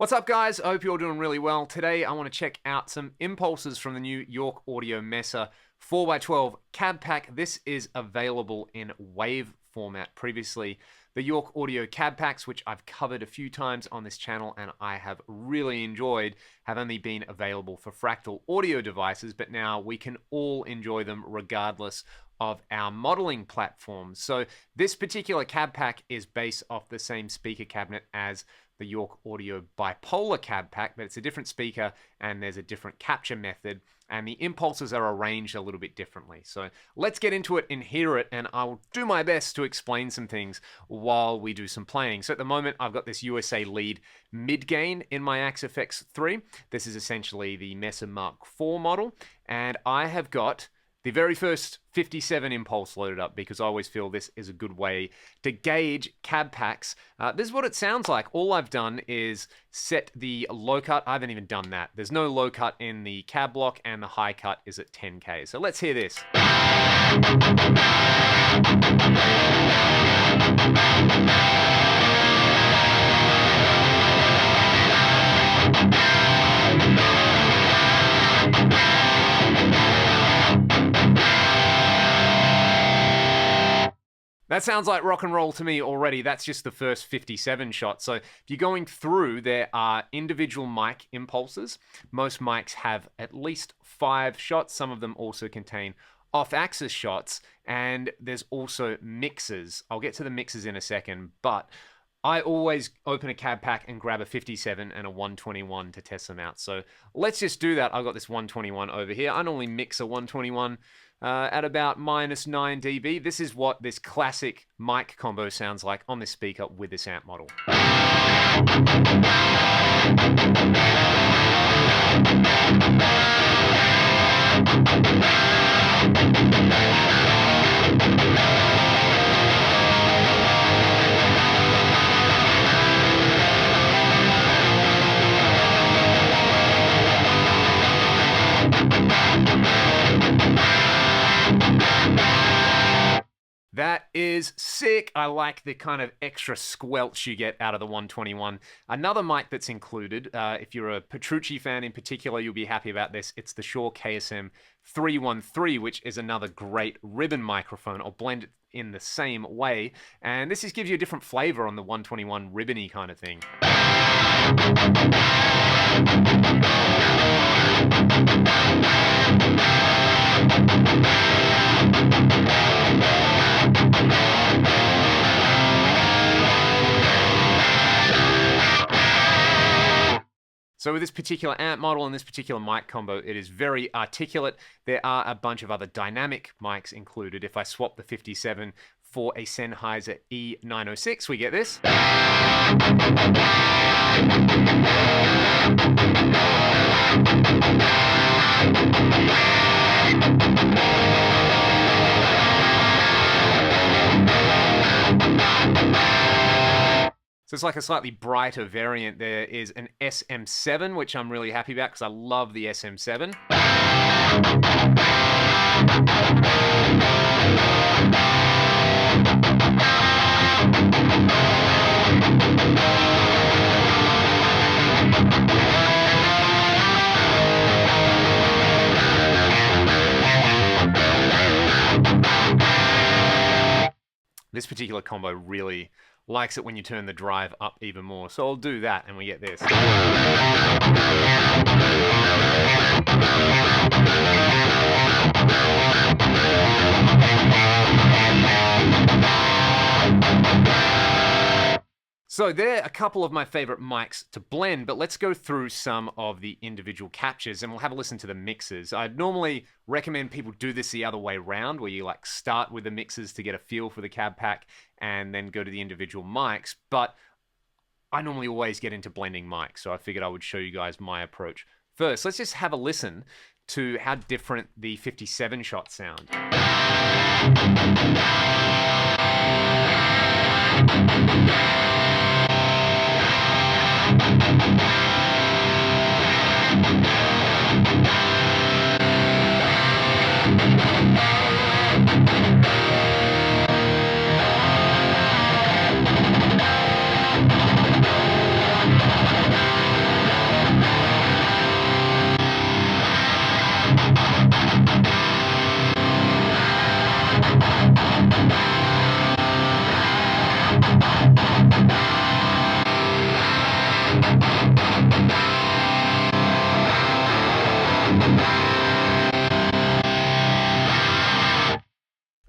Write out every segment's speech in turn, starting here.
What's up, guys? I hope you're all doing really well. Today I want to check out some impulses from the new York Audio Mesa 4x12 cab pack. This is available in wave format. Previously, the York Audio cab packs, which I've covered a few times on this channel and I have really enjoyed, have only been available for Fractal audio devices, but now we can all enjoy them regardless of our modeling platforms. So this particular cab pack is based off the same speaker cabinet as the York Audio bipolar cab pack, but it's a different speaker and there's a different capture method and the impulses are arranged a little bit differently. So let's get into it and hear it, and I'll do my best to explain some things while we do some playing. So at the moment I've got this USA lead mid-gain in my Axe FX3. This is essentially the Mesa Mark IV model, and I have got the very first 57 impulse loaded up because I always feel this is a good way to gauge cab packs. This is what it sounds like. All I've done is set the low cut. I haven't even done that. There's no low cut in the cab block and the high cut is at 10K. So let's hear this. That sounds like rock and roll to me already. That's just the first 57 shots. So if you're going through, there are individual mic impulses. Most mics have at least 5 shots. Some of them also contain off-axis shots. And there's also mixers. I'll get to the mixers in a second, but I always open a cab pack and grab a 57 and a 121 to test them out. So let's just do that. I've got this 121 over here. I normally mix a 121 at about -9 dB. This is what this classic mic combo sounds like on this speaker with this amp model. That is sick. I like the kind of extra squelch you get out of the 121. Another mic that's included, if you're a Petrucci fan in particular, you'll be happy about this. It's the Shure KSM 313, which is another great ribbon microphone. I'll blend it in the same way. And this just gives you a different flavor on the 121 ribbony kind of thing. So with this particular amp model and this particular mic combo, it is very articulate. There are a bunch of other dynamic mics included. If I swap the 57 for a Sennheiser E906, we get this. So it's like a slightly brighter variant. There is an SM7, which I'm really happy about because I love the SM7. This particular combo really likes it when you turn the drive up even more. So I'll do that and we get this. So there are a couple of my favorite mics to blend, but let's go through some of the individual captures and we'll have a listen to the mixers. I'd normally recommend people do this the other way around, where you like start with the mixers to get a feel for the cab pack and then go to the individual mics, but I normally always get into blending mics, so I figured I would show you guys my approach first. Let's just have a listen to how different the 57 shots sound.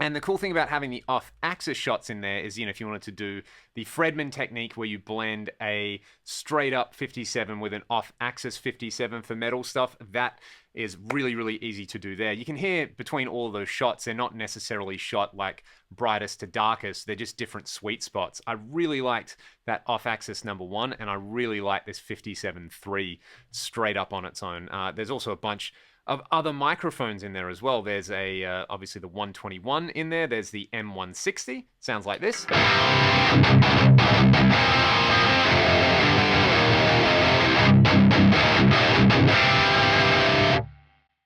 And the cool thing about having the off-axis shots in there is, if you wanted to do the Fredman technique where you blend a straight-up 57 with an off-axis 57 for metal stuff, that is really, really easy to do there. You can hear between all of those shots, they're not necessarily shot like brightest to darkest, they're just different sweet spots. I really liked that off-axis number 1, and I really like this 57.3 straight up on its own. There's also a bunch of other microphones in there as well. There's obviously the 121 in there. There's the M160. Sounds like this.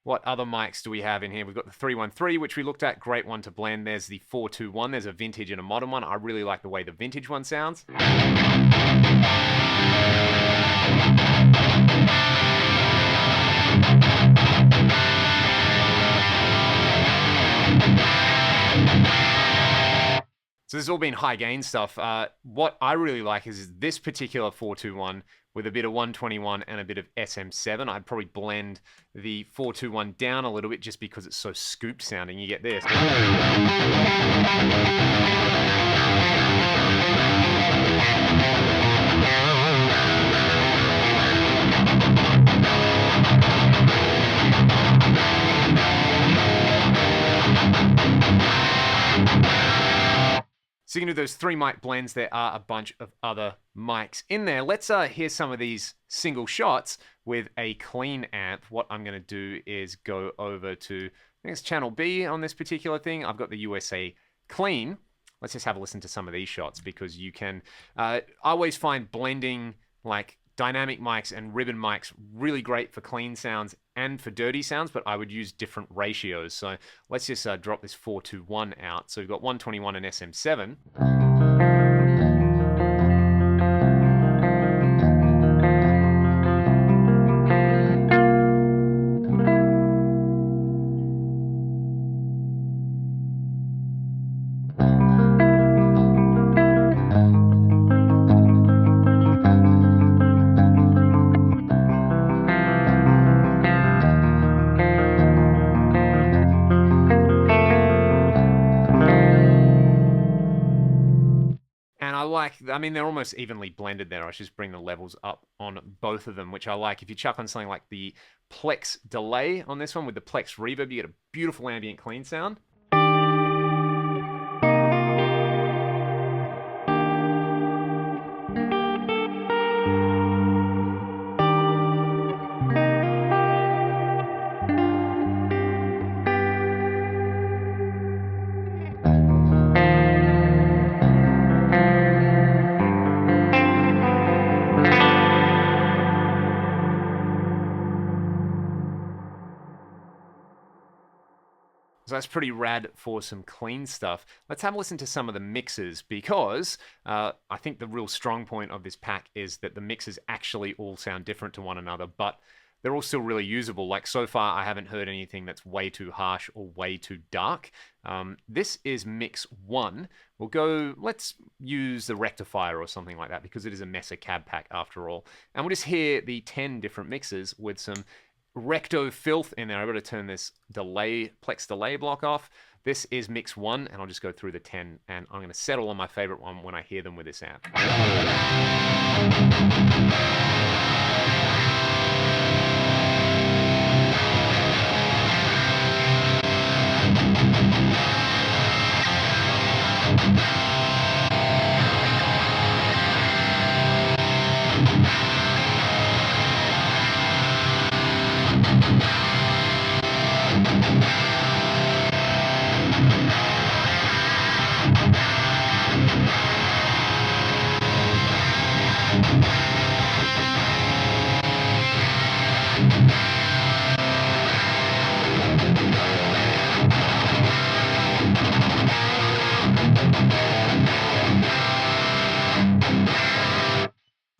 What other mics do we have in here? We've got the 313, which we looked at. Great one to blend. There's the 421. There's a vintage and a modern one. I really like the way the vintage one sounds. So this has all been high gain stuff. What I really like is this particular 421 with a bit of 121 and a bit of SM7. I'd probably blend the 421 down a little bit just because it's so scooped sounding. You get this. So you can do those 3 mic blends. There are a bunch of other mics in there. Let's hear some of these single shots with a clean amp. What I'm going to do is go over to, I think it's channel B on this particular thing. I've got the USA clean. Let's just have a listen to some of these shots, because you can, I always find blending like dynamic mics and ribbon mics really great for clean sounds and for dirty sounds, but I would use different ratios. So let's just drop this 421 out. So we've got 121 and SM7. I mean, they're almost evenly blended there. I should just bring the levels up on both of them, which I like. If you chuck on something like the Plex delay on this one with the Plex reverb, you get a beautiful ambient clean sound. So that's pretty rad for some clean stuff. Let's have a listen to some of the mixes, because I think the real strong point of this pack is that the mixes actually all sound different to one another, but they're all still really usable. Like, so far, I haven't heard anything that's way too harsh or way too dark. This is mix 1. Let's use the rectifier or something like that, because it is a Mesa cab pack after all. And we'll just hear the 10 different mixes with some recto filth in there. I've got to turn this Plex delay block off. This is mix 1, and I'll just go through the 10, and I'm going to settle on my favorite one when I hear them with this amp.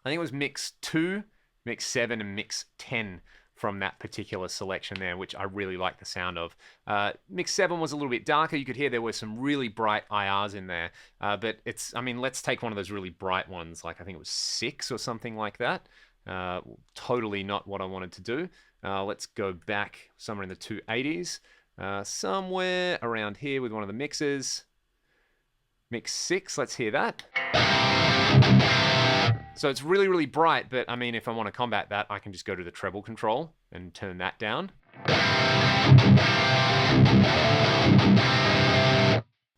I think it was mix 2, mix 7, and mix 10 from that particular selection there, which I really like the sound of. Mix 7 was a little bit darker. You could hear there were some really bright IRs in there, but let's take one of those really bright ones, like I think it was 6 or something like that. Totally not what I wanted to do. Let's go back somewhere in the 280s. somewhere around here with one of the mixers. Mix 6, let's hear that. So it's really, really bright, but I mean, if I want to combat that, I can just go to the treble control and turn that down.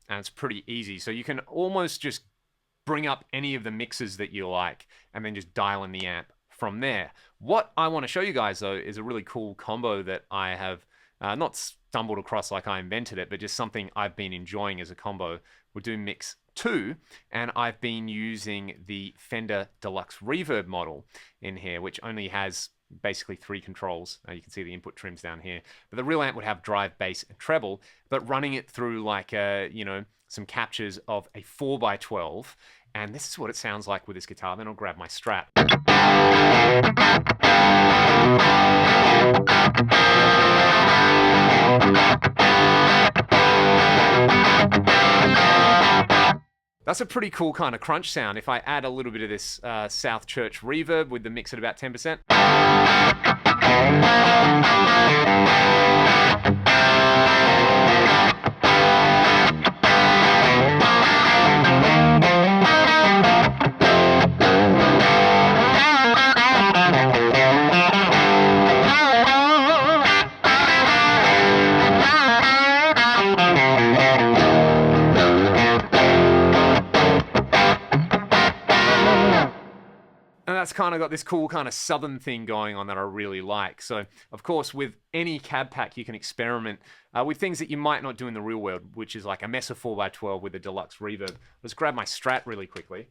And it's pretty easy. So you can almost just bring up any of the mixes that you like and then just dial in the amp from there. What I want to show you guys, though, is a really cool combo that I have not stumbled across like I invented it, but just something I've been enjoying as a combo. We'll do mix 2, and I've been using the Fender Deluxe Reverb model in here, which only has basically 3 controls. You can see the input trims down here. But the real amp would have drive, bass, and treble, but running it through like, you know, some captures of a 4x12, and this is what it sounds like with this guitar. Then I'll grab my Strat. That's a pretty cool kind of crunch sound. If I add a little bit of this South Church reverb with the mix at about 10%. And that's kind of got this cool kind of southern thing going on that I really like. So, of course, with any cab pack, you can experiment with things that you might not do in the real world, which is like a Mesa 4x12 with a deluxe reverb. Let's grab my Strat really quickly.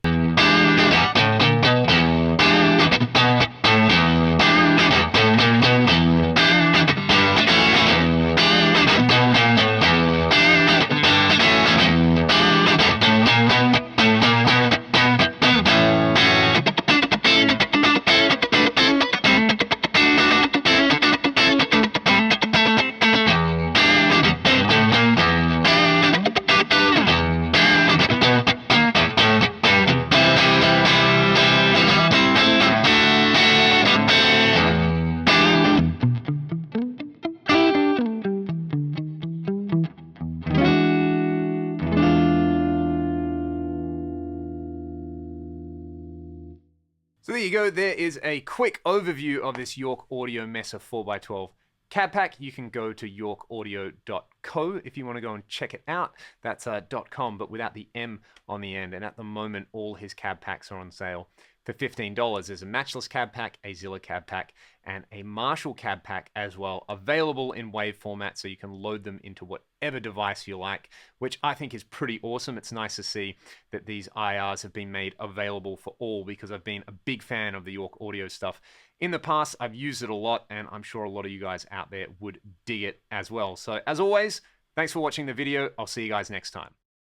So there you go, there is a quick overview of this York Audio Mesa 4x12 cab pack. You can go to yorkaudio.co if you want to go and check it out. That's .com, but without the M on the end. And at the moment, all his cab packs are on sale for $15. There's a Matchless cab pack, a Zilla cab pack, and a Marshall cab pack as well, available in WAV format, so you can load them into whatever device you like, which I think is pretty awesome. It's nice to see that these IRs have been made available for all, because I've been a big fan of the York Audio stuff. In the past, I've used it a lot, and I'm sure a lot of you guys out there would dig it as well. So as always, thanks for watching the video. I'll see you guys next time.